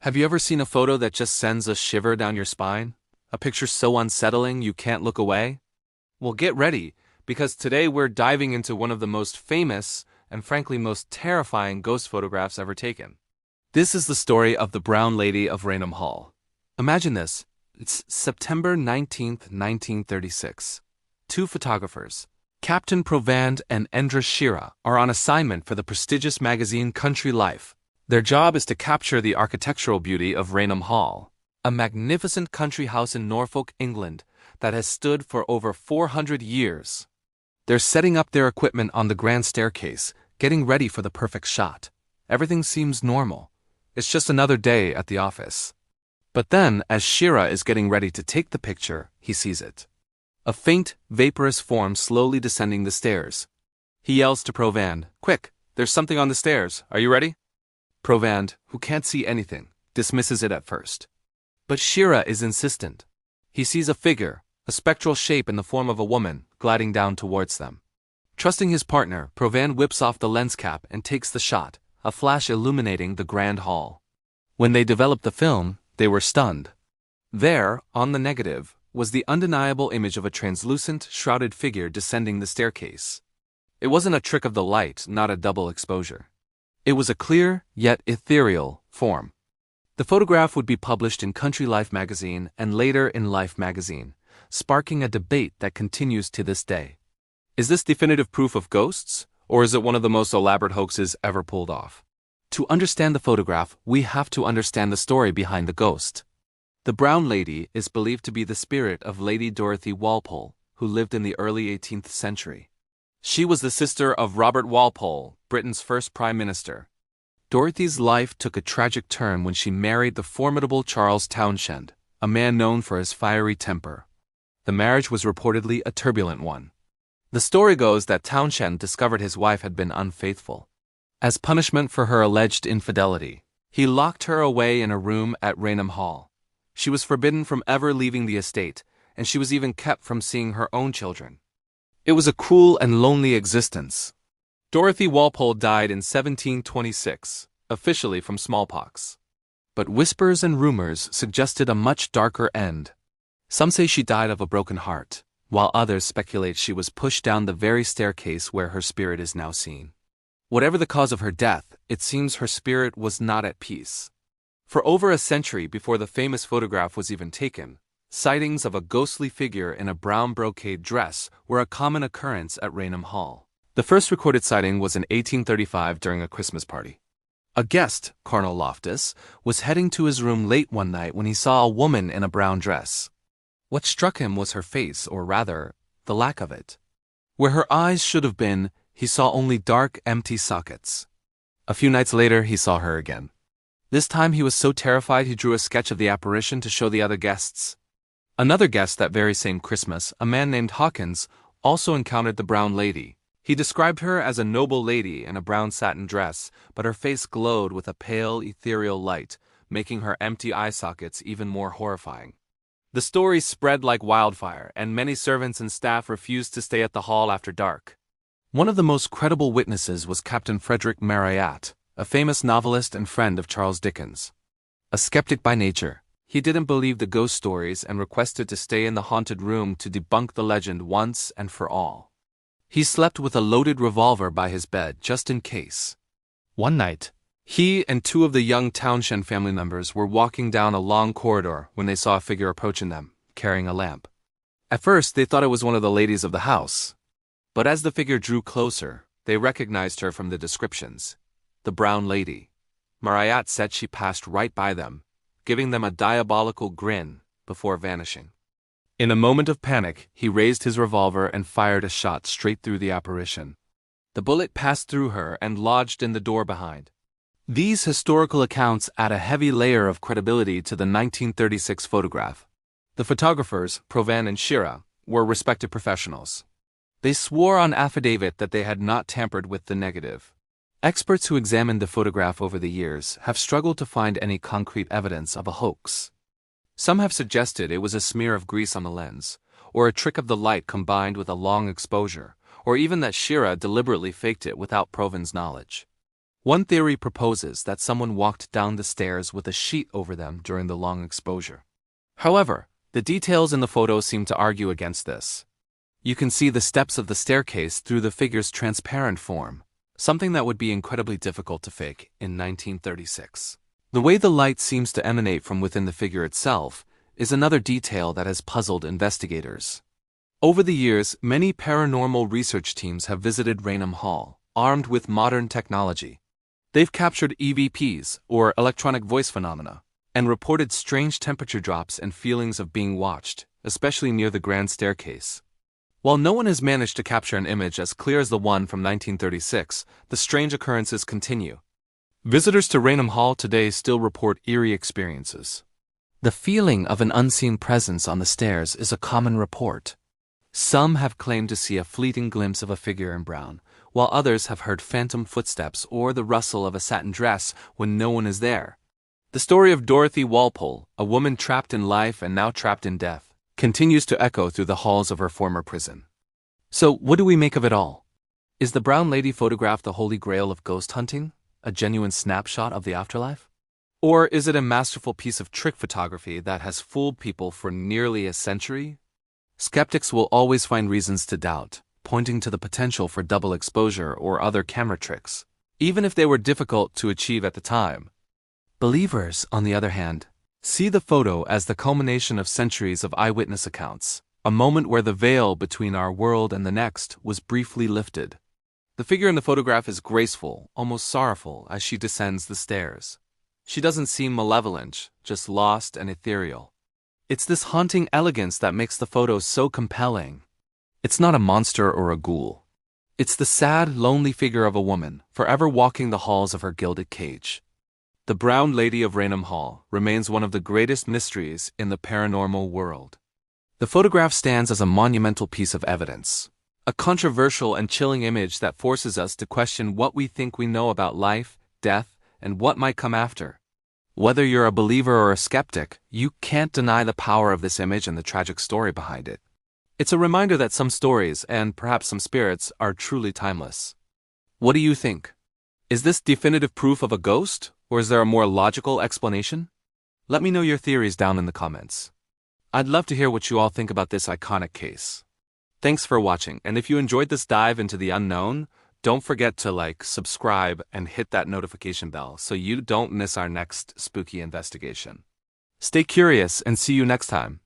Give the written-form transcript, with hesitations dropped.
Have you ever seen a photo that just sends a shiver down your spine? A picture so unsettling you can't look away? Well, get ready, because today we're diving into one of the most famous and frankly most terrifying ghost photographs ever taken. This is the story of the Brown Lady of Raynham Hall. Imagine this. It's September 19th, 1936. Two photographers, Captain Provand and Indre Shira, are on assignment for the prestigious magazine Country Life. Their job is to capture the architectural beauty of Raynham Hall, a magnificent country house in Norfolk, England, that has stood for over 400 years. They're setting up their equipment on the grand staircase, getting ready for the perfect shot. Everything seems normal. It's just another day at the office. But then, as Shira is getting ready to take the picture, he sees it. A faint, vaporous form slowly descending the stairs. He yells to Provand, "Quick, there's something on the stairs. Are you ready?" Provand, who can't see anything, dismisses it at first. But Shira is insistent. He sees a figure, a spectral shape in the form of a woman, gliding down towards them. Trusting his partner, Provand whips off the lens cap and takes the shot, a flash illuminating the grand hall. When they developed the film, they were stunned. There, on the negative, was the undeniable image of a translucent, shrouded figure descending the staircase. It wasn't a trick of the light, not a double exposure. It was a clear, yet ethereal, form. The photograph would be published in Country Life magazine and later in Life magazine, sparking a debate that continues to this day. Is this definitive proof of ghosts, or is it one of the most elaborate hoaxes ever pulled off? To understand the photograph, we have to understand the story behind the ghost. The Brown Lady is believed to be the spirit of Lady Dorothy Walpole, who lived in the early 18th century. She was the sister of Robert Walpole, Britain's first Prime Minister. Dorothy's life took a tragic turn when she married the formidable Charles Townshend, a man known for his fiery temper. The marriage was reportedly a turbulent one. The story goes that Townshend discovered his wife had been unfaithful. As punishment for her alleged infidelity, he locked her away in a room at Raynham Hall. She was forbidden from ever leaving the estate, and she was even kept from seeing her own children. It was a cruel and lonely existence. Dorothy Walpole died in 1726, officially from smallpox. But whispers and rumors suggested a much darker end. Some say she died of a broken heart, while others speculate she was pushed down the very staircase where her spirit is now seen. Whatever the cause of her death, it seems her spirit was not at peace. For over a century before the famous photograph was even taken, sightings of a ghostly figure in a brown brocade dress were a common occurrence at Raynham Hall. The first recorded sighting was in 1835 during a Christmas party. A guest, Colonel Loftus, was heading to his room late one night when he saw a woman in a brown dress. What struck him was her face, or rather, the lack of it. Where her eyes should have been, he saw only dark, empty sockets. A few nights later, he saw her again. This time he was so terrified he drew a sketch of the apparition to show the other guests. Another guest that very same Christmas, a man named Hawkins, also encountered the Brown Lady. He described her as a noble lady in a brown satin dress, but her face glowed with a pale, ethereal light, making her empty eye sockets even more horrifying. The story spread like wildfire, and many servants and staff refused to stay at the hall after dark. One of the most credible witnesses was Captain Frederick Marryat, a famous novelist and friend of Charles Dickens. A skeptic by nature, he didn't believe the ghost stories and requested to stay in the haunted room to debunk the legend once and for all. He slept with a loaded revolver by his bed just in case. One night, he and two of the young Townshend family members were walking down a long corridor when they saw a figure approaching them, carrying a lamp. At first, they thought it was one of the ladies of the house. But as the figure drew closer, they recognized her from the descriptions. The Brown Lady. Marryat said she passed right by them, giving them a diabolical grin before vanishing. In a moment of panic, he raised his revolver and fired a shot straight through the apparition. The bullet passed through her and lodged in the door behind. These historical accounts add a heavy layer of credibility to the 1936 photograph. The photographers, Provand and Shira, were respected professionals. They swore on affidavit that they had not tampered with the negative. Experts who examined the photograph over the years have struggled to find any concrete evidence of a hoax. Some have suggested it was a smear of grease on the lens, or a trick of the light combined with a long exposure, or even that Shira deliberately faked it without Provand's knowledge. One theory proposes that someone walked down the stairs with a sheet over them during the long exposure. However, the details in the photo seem to argue against this. You can see the steps of the staircase through the figure's transparent form, something that would be incredibly difficult to fake in 1936. The way the light seems to emanate from within the figure itself is another detail that has puzzled investigators. Over the years, many paranormal research teams have visited Raynham Hall, armed with modern technology. They've captured EVPs, or electronic voice phenomena, and reported strange temperature drops and feelings of being watched, especially near the grand staircase. While no one has managed to capture an image as clear as the one from 1936, the strange occurrences continue. Visitors to Raynham Hall today still report eerie experiences. The feeling of an unseen presence on the stairs is a common report. Some have claimed to see a fleeting glimpse of a figure in brown, while others have heard phantom footsteps or the rustle of a satin dress when no one is there. The story of Dorothy Walpole, a woman trapped in life and now trapped in death, continues to echo through the halls of her former prison. So, what do we make of it all? Is the brown lady photograph the holy grail of ghost hunting, a genuine snapshot of the afterlife? Or is it a masterful piece of trick photography that has fooled people for nearly a century? Skeptics will always find reasons to doubt, pointing to the potential for double exposure or other camera tricks, even if they were difficult to achieve at the time. Believers, on the other hand, see the photo as the culmination of centuries of eyewitness accounts, a moment where the veil between our world and the next was briefly lifted. The figure in the photograph is graceful, almost sorrowful, as she descends the stairs. She doesn't seem malevolent, just lost and ethereal. It's this haunting elegance that makes the photo so compelling. It's not a monster or a ghoul. It's the sad, lonely figure of a woman, forever walking the halls of her gilded cage. The Brown Lady of Raynham Hall remains one of the greatest mysteries in the paranormal world. The photograph stands as a monumental piece of evidence, a controversial and chilling image that forces us to question what we think we know about life, death, and what might come after. Whether you're a believer or a skeptic, you can't deny the power of this image and the tragic story behind it. It's a reminder that some stories, and perhaps some spirits, are truly timeless. What do you think? Is this definitive proof of a ghost, or is there a more logical explanation? Let me know your theories down in the comments. I'd love to hear what you all think about this iconic case. Thanks for watching, and if you enjoyed this dive into the unknown, don't forget to like, subscribe, and hit that notification bell so you don't miss our next spooky investigation. Stay curious and see you next time.